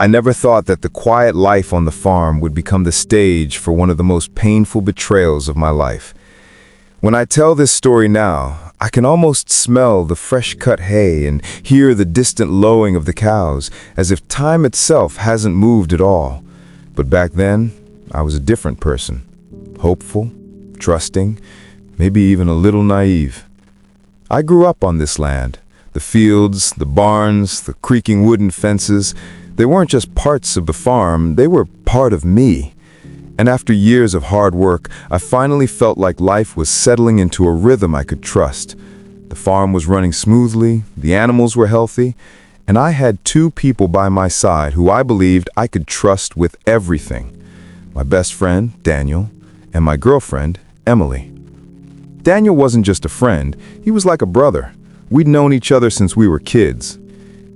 I never thought that the quiet life on the farm would become the stage for one of the most painful betrayals of my life. When I tell this story now, I can almost smell the fresh-cut hay and hear the distant lowing of the cows, as if time itself hasn't moved at all. But back then, I was a different person. Hopeful, trusting, maybe even a little naive. I grew up on this land. The fields, the barns, the creaking wooden fences, they weren't just parts of the farm, they were part of me. And after years of hard work, I finally felt like life was settling into a rhythm I could trust. The farm was running smoothly, the animals were healthy, and I had two people by my side who I believed I could trust with everything. My best friend, Daniel, and my girlfriend, Emily. Daniel wasn't just a friend, he was like a brother. We'd known each other since we were kids.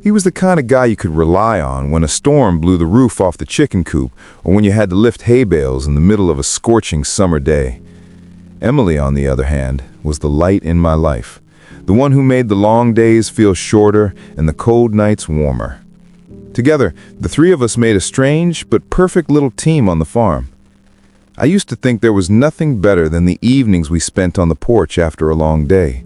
He was the kind of guy you could rely on when a storm blew the roof off the chicken coop or when you had to lift hay bales in the middle of a scorching summer day. Emily, on the other hand, was the light in my life, the one who made the long days feel shorter and the cold nights warmer. Together, the three of us made a strange but perfect little team on the farm. I used to think there was nothing better than the evenings we spent on the porch after a long day.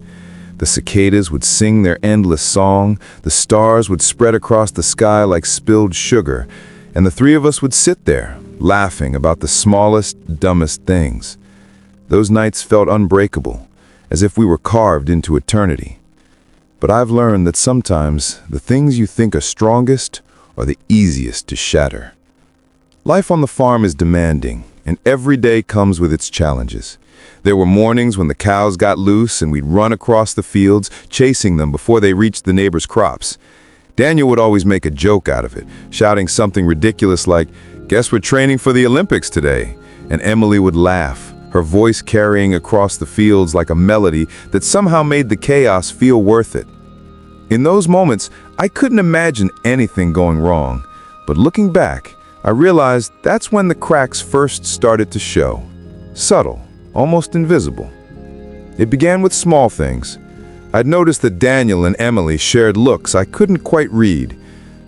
The cicadas would sing their endless song, the stars would spread across the sky like spilled sugar, and the three of us would sit there, laughing about the smallest, dumbest things. Those nights felt unbreakable, as if we were carved into eternity. But I've learned that sometimes the things you think are strongest are the easiest to shatter. Life on the farm is demanding, and every day comes with its challenges. There were mornings when the cows got loose and we'd run across the fields, chasing them before they reached the neighbors' crops. Daniel would always make a joke out of it, shouting something ridiculous like, "Guess we're training for the Olympics today." And Emily would laugh, her voice carrying across the fields like a melody that somehow made the chaos feel worth it. In those moments, I couldn't imagine anything going wrong, but looking back, I realized that's when the cracks first started to show. Subtle, almost invisible. It began with small things. I'd noticed that Daniel and Emily shared looks I couldn't quite read.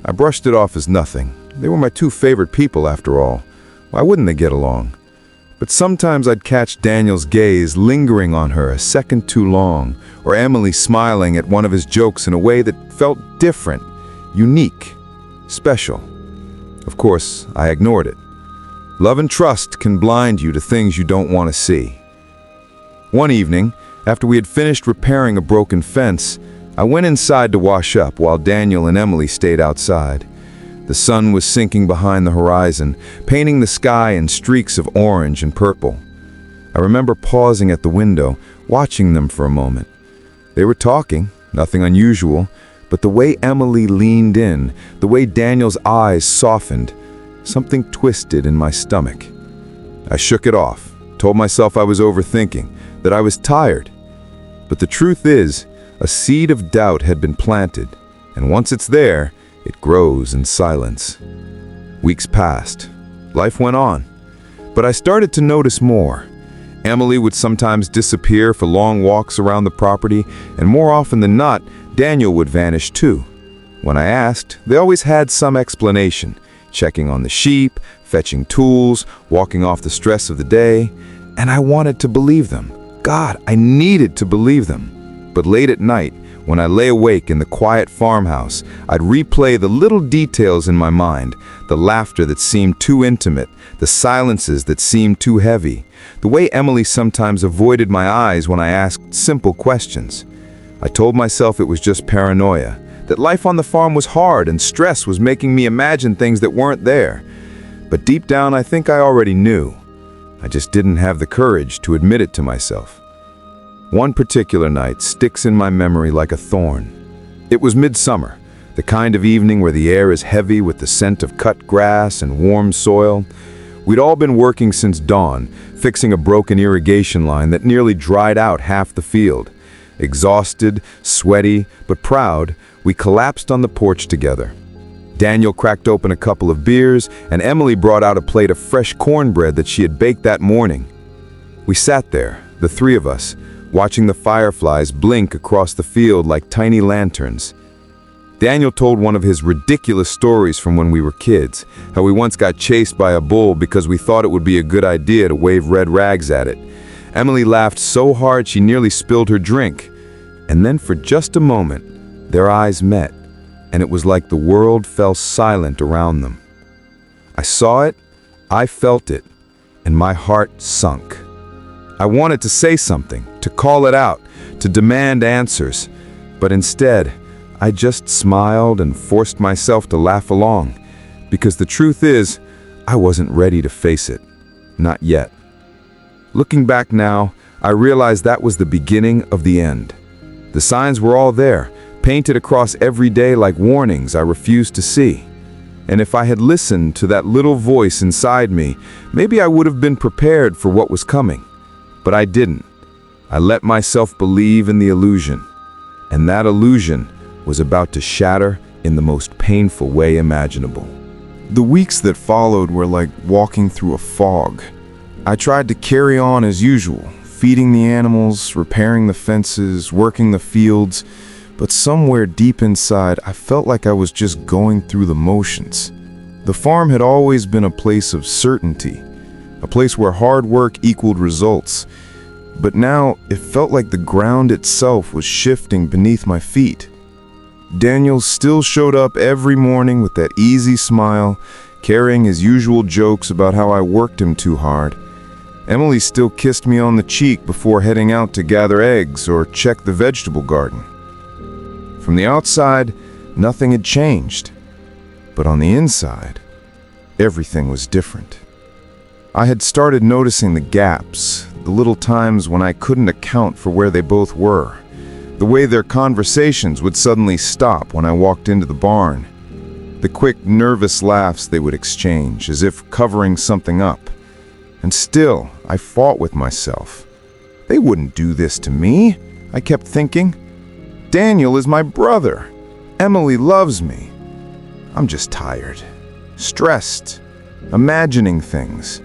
I brushed it off as nothing. They were my two favorite people after all. Why wouldn't they get along? But sometimes I'd catch Daniel's gaze lingering on her a second too long, or Emily smiling at one of his jokes in a way that felt different, unique, special. Of course, I ignored it. Love and trust can blind you to things you don't want to see. One evening, after we had finished repairing a broken fence, I went inside to wash up while Daniel and Emily stayed outside. The sun was sinking behind the horizon, painting the sky in streaks of orange and purple. I remember pausing at the window, watching them for a moment. They were talking, nothing unusual, but the way Emily leaned in, the way Daniel's eyes softened, something twisted in my stomach. I shook it off, told myself I was overthinking, that I was tired. But the truth is, a seed of doubt had been planted, and once it's there, it grows in silence. Weeks passed. Life went on. But I started to notice more. Emily would sometimes disappear for long walks around the property, and more often than not, Daniel would vanish too. When I asked, they always had some explanation, checking on the sheep, fetching tools, walking off the stress of the day, and I wanted to believe them. God, I needed to believe them. But late at night, when I lay awake in the quiet farmhouse, I'd replay the little details in my mind, the laughter that seemed too intimate, the silences that seemed too heavy, the way Emily sometimes avoided my eyes when I asked simple questions. I told myself it was just paranoia, that life on the farm was hard and stress was making me imagine things that weren't there. But deep down, I think I already knew. I just didn't have the courage to admit it to myself. One particular night sticks in my memory like a thorn. It was midsummer, the kind of evening where the air is heavy with the scent of cut grass and warm soil. We'd all been working since dawn, fixing a broken irrigation line that nearly dried out half the field. Exhausted, sweaty, but proud, we collapsed on the porch together. Daniel cracked open a couple of beers, and Emily brought out a plate of fresh cornbread that she had baked that morning. We sat there, the three of us, watching the fireflies blink across the field like tiny lanterns. Daniel told one of his ridiculous stories from when we were kids, how we once got chased by a bull because we thought it would be a good idea to wave red rags at it. Emily laughed so hard she nearly spilled her drink. And then for just a moment, their eyes met, and it was like the world fell silent around them. I saw it, I felt it, and my heart sunk. I wanted to say something, to call it out, to demand answers, but instead, I just smiled and forced myself to laugh along, because the truth is, I wasn't ready to face it. Not yet. Looking back now, I realized that was the beginning of the end. The signs were all there, painted across every day like warnings I refused to see. And if I had listened to that little voice inside me, maybe I would have been prepared for what was coming. But I didn't. I let myself believe in the illusion. And that illusion was about to shatter in the most painful way imaginable. The weeks that followed were like walking through a fog. I tried to carry on as usual, feeding the animals, repairing the fences, working the fields, but somewhere deep inside, I felt like I was just going through the motions. The farm had always been a place of certainty, a place where hard work equaled results, but now it felt like the ground itself was shifting beneath my feet. Daniel still showed up every morning with that easy smile, carrying his usual jokes about how I worked him too hard. Emily still kissed me on the cheek before heading out to gather eggs or check the vegetable garden. From the outside, nothing had changed, but on the inside, everything was different. I had started noticing the gaps, the little times when I couldn't account for where they both were. The way their conversations would suddenly stop when I walked into the barn. The quick, nervous laughs they would exchange, as if covering something up. And still, I fought with myself. They wouldn't do this to me, I kept thinking. Daniel is my brother. Emily loves me. I'm just tired, stressed, imagining things.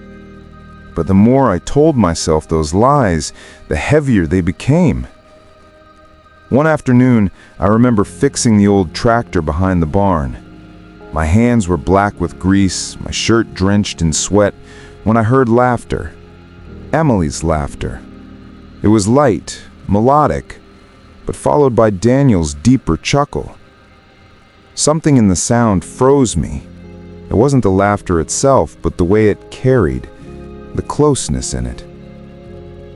But the more I told myself those lies, the heavier they became. One afternoon, I remember fixing the old tractor behind the barn. My hands were black with grease, my shirt drenched in sweat, when I heard laughter. Emily's laughter. It was light, melodic, but followed by Daniel's deeper chuckle. Something in the sound froze me. It wasn't the laughter itself, but the way it carried, the closeness in it.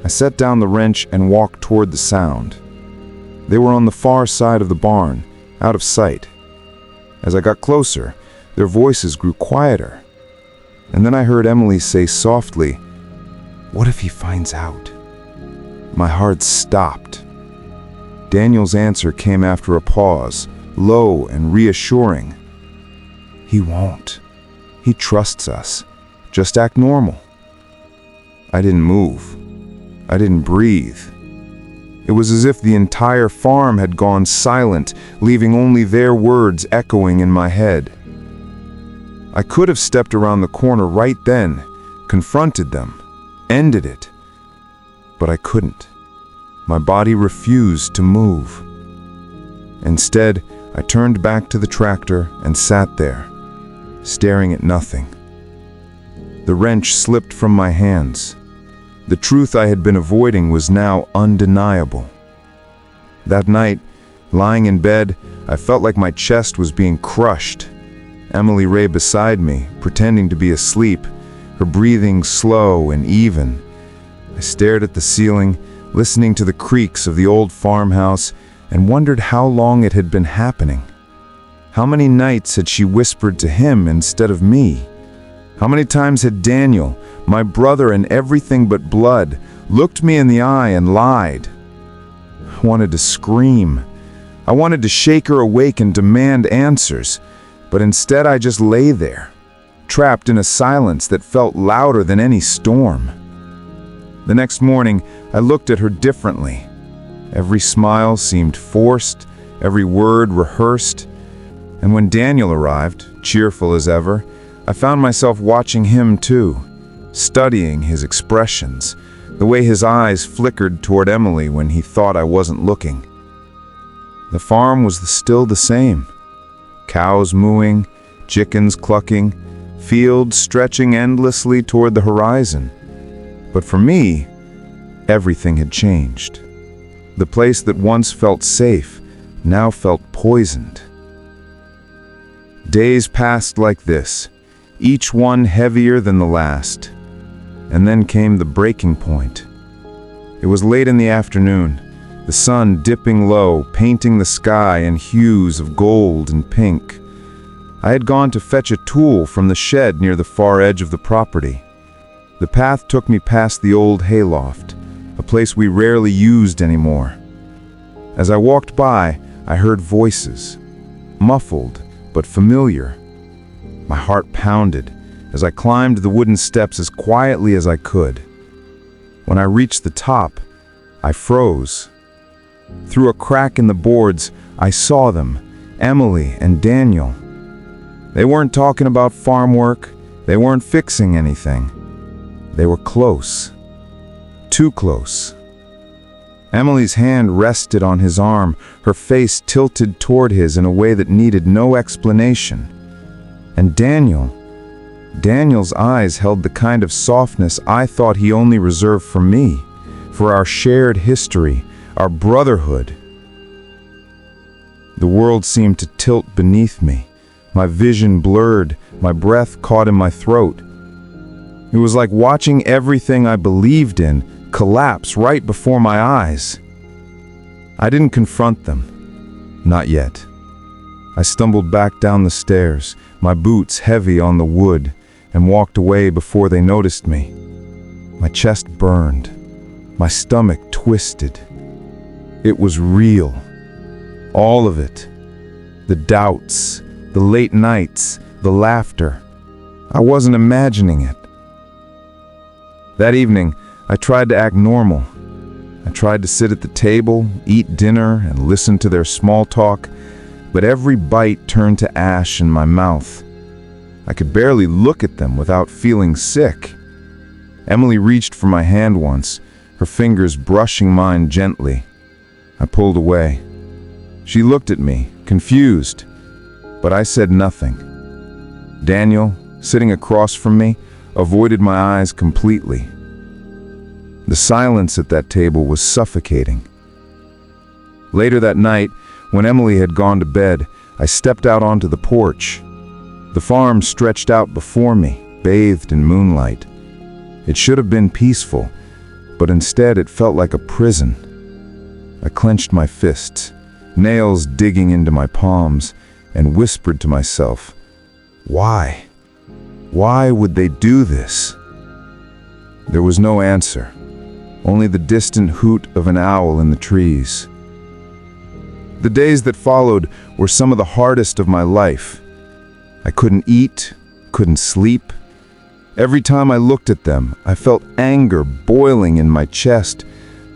I set down the wrench and walked toward the sound. They were on the far side of the barn, out of sight. As I got closer, their voices grew quieter. And then I heard Emily say softly, "What if he finds out?" My heart stopped. Daniel's answer came after a pause, low and reassuring. "He won't. He trusts us. Just act normal." I didn't move. I didn't breathe. It was as if the entire farm had gone silent, leaving only their words echoing in my head. I could have stepped around the corner right then, confronted them, ended it. But I couldn't. My body refused to move. Instead, I turned back to the tractor and sat there, staring at nothing. The wrench slipped from my hands. The truth I had been avoiding was now undeniable. That night, lying in bed, I felt like my chest was being crushed. Emily lay beside me, pretending to be asleep, her breathing slow and even. I stared at the ceiling, listening to the creaks of the old farmhouse, and wondered how long it had been happening. How many nights had she whispered to him instead of me? How many times had Daniel, my brother and everything but blood, looked me in the eye and lied? I wanted to scream. I wanted to shake her awake and demand answers, but instead I just lay there, trapped in a silence that felt louder than any storm. The next morning, I looked at her differently. Every smile seemed forced, every word rehearsed, and when Daniel arrived, cheerful as ever, I found myself watching him too, studying his expressions, the way his eyes flickered toward Emily when he thought I wasn't looking. The farm was still the same, Cows mooing, chickens clucking, fields stretching endlessly toward the horizon. But for me, everything had changed. The place that once felt safe now felt poisoned. Days passed like this, each one heavier than the last. And then came the breaking point. It was late in the afternoon, the sun dipping low, painting the sky in hues of gold and pink. I had gone to fetch a tool from the shed near the far edge of the property. The path took me past the old hayloft, a place we rarely used anymore. As I walked by, I heard voices, muffled but familiar. My heart pounded as I climbed the wooden steps as quietly as I could. When I reached the top, I froze. Through a crack in the boards, I saw them, Emily and Daniel. They weren't talking about farm work, they weren't fixing anything. They were close. Too close. Emily's hand rested on his arm, her face tilted toward his in a way that needed no explanation. And Daniel's eyes held the kind of softness I thought he only reserved for me, for our shared history, our brotherhood. The world seemed to tilt beneath me. My vision blurred, my breath caught in my throat. It was like watching everything I believed in collapse right before my eyes. I didn't confront them. Not yet. I stumbled back down the stairs, my boots heavy on the wood, and walked away before they noticed me. My chest burned. My stomach twisted. It was real. All of it. The doubts, the late nights, the laughter. I wasn't imagining it. That evening, I tried to act normal. I tried to sit at the table, eat dinner, and listen to their small talk, but every bite turned to ash in my mouth. I could barely look at them without feeling sick. Emily reached for my hand once, her fingers brushing mine gently. I pulled away. She looked at me, confused, but I said nothing. Daniel, sitting across from me, avoided my eyes completely. The silence at that table was suffocating. Later that night, when Emily had gone to bed, I stepped out onto the porch. The farm stretched out before me, bathed in moonlight. It should have been peaceful, but instead it felt like a prison. I clenched my fists, nails digging into my palms, and whispered to myself, "Why? Why would they do this?" There was no answer, only the distant hoot of an owl in the trees. The days that followed were some of the hardest of my life. I couldn't eat, couldn't sleep. Every time I looked at them, I felt anger boiling in my chest,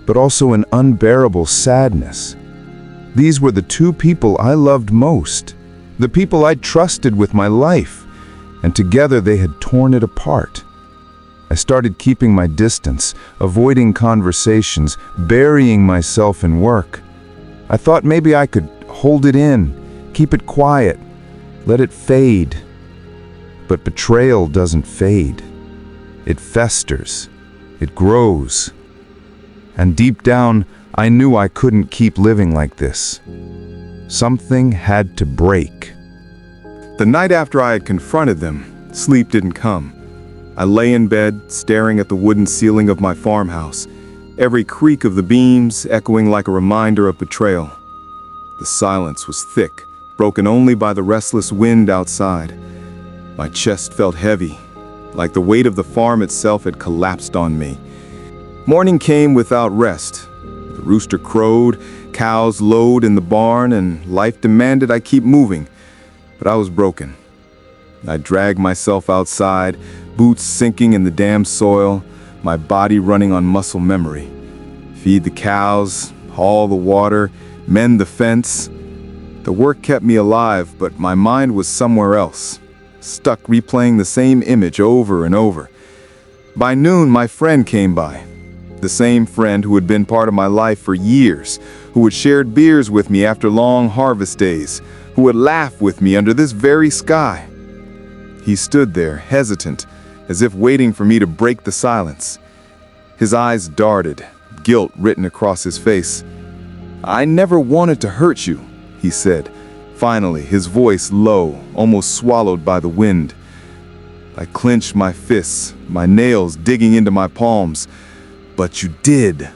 but also an unbearable sadness. These were the two people I loved most, the people I trusted with my life, and together they had torn it apart. I started keeping my distance, avoiding conversations, burying myself in work. I thought maybe I could hold it in, keep it quiet, let it fade. But betrayal doesn't fade. It festers. It grows. And deep down, I knew I couldn't keep living like this. Something had to break. The night after I had confronted them, sleep didn't come. I lay in bed, staring at the wooden ceiling of my farmhouse, every creak of the beams echoing like a reminder of betrayal. The silence was thick, broken only by the restless wind outside. My chest felt heavy, like the weight of the farm itself had collapsed on me. Morning came without rest. The rooster crowed, cows lowed in the barn, and life demanded I keep moving. But I was broken. I dragged myself outside, boots sinking in the damp soil, my body running on muscle memory. Feed the cows, haul the water, mend the fence. The work kept me alive, but my mind was somewhere else, stuck replaying the same image over and over. By noon, my friend came by. The same friend who had been part of my life for years, who had shared beers with me after long harvest days, who who would laugh with me under this very sky. He stood there, hesitant, as if waiting for me to break the silence. His eyes darted, guilt written across his face. "I never wanted to hurt you," he said, finally, his voice low, almost swallowed by the wind. I clenched my fists, my nails digging into my palms. "But you did,"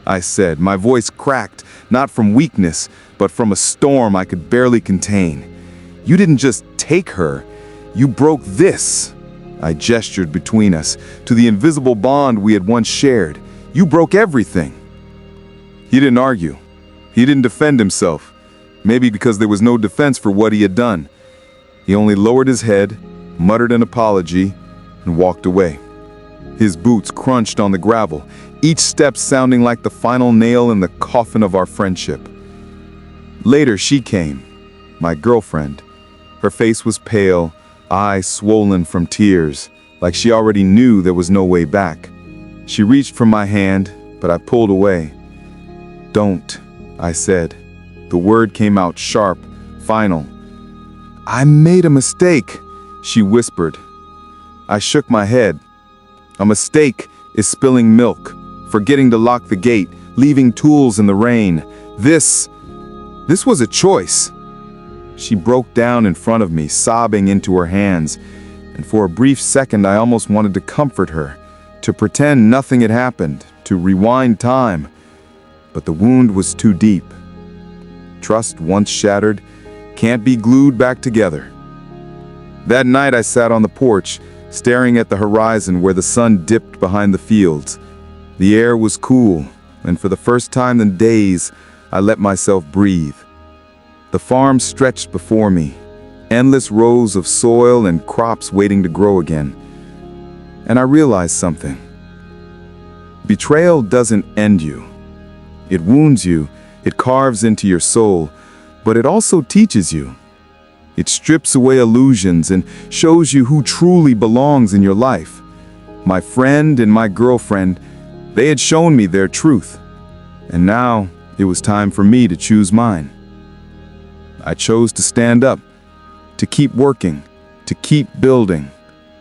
I said, my voice cracked, not from weakness, but from a storm I could barely contain. "You didn't just take her, you broke this." I gestured between us, to the invisible bond we had once shared. "You broke everything." He didn't argue. He didn't defend himself, maybe because there was no defense for what he had done. He only lowered his head, muttered an apology, and walked away. His boots crunched on the gravel, each step sounding like the final nail in the coffin of our friendship. Later she came, my girlfriend. Her face was pale, eyes swollen from tears, like she already knew there was no way back. She reached for my hand, but I pulled away. "Don't," I said. The word came out sharp, final. "I made a mistake," she whispered. I shook my head. "A mistake is spilling milk, forgetting to lock the gate, leaving tools in the rain. This was a choice." She broke down in front of me, sobbing into her hands, and for a brief second I almost wanted to comfort her, to pretend nothing had happened, to rewind time. But the wound was too deep. Trust once shattered can't be glued back together. That night I sat on the porch, staring at the horizon where the sun dipped behind the fields. The air was cool, and for the first time in days, I let myself breathe. The farm stretched before me, endless rows of soil and crops waiting to grow again. And I realized something. Betrayal doesn't end you. It wounds you, it carves into your soul, but it also teaches you. It strips away illusions and shows you who truly belongs in your life. My friend and my girlfriend, they had shown me their truth. And now it was time for me to choose mine. I chose to stand up, to keep working, to keep building.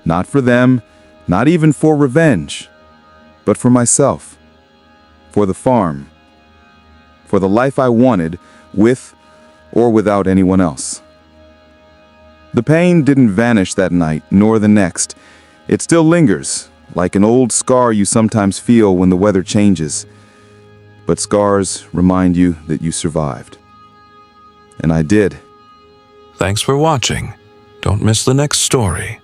Not for them, not even for revenge, but for myself, for the farm, for the life I wanted, with or without anyone else. The pain didn't vanish that night, nor the next. It still lingers, like an old scar you sometimes feel when the weather changes. But scars remind you that you survived. And I did. Thanks for watching. Don't miss the next story.